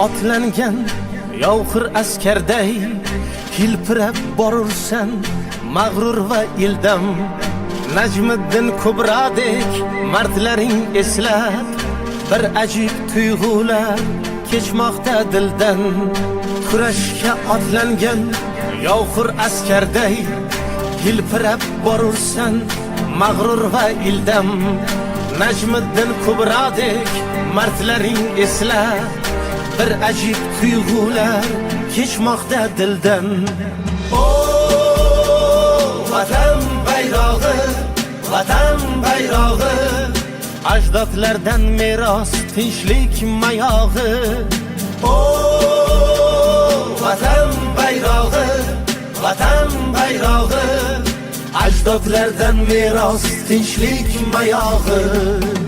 otlangan yovxir askarday hilpirab borursan mag'rur va ildam. Najmiddin Kubrodek mardlaring eslab bir ajib tuyg'ular kechmoqda dildan. Kurashga otlangan yovxir askarday hilpirab borursan mag'rur va ildam. Najmiddin Kubrodek mardlaring eslab bir ajib tuyg'ular kechmoqda dildan. O vatan bayrog'i, vatan bayrog'i, ajdodlardan meros tinchlik mayog'i. O vatan bayrog'i, vatan bayrog'i, ajdodlardan meros tinchlik mayog'i.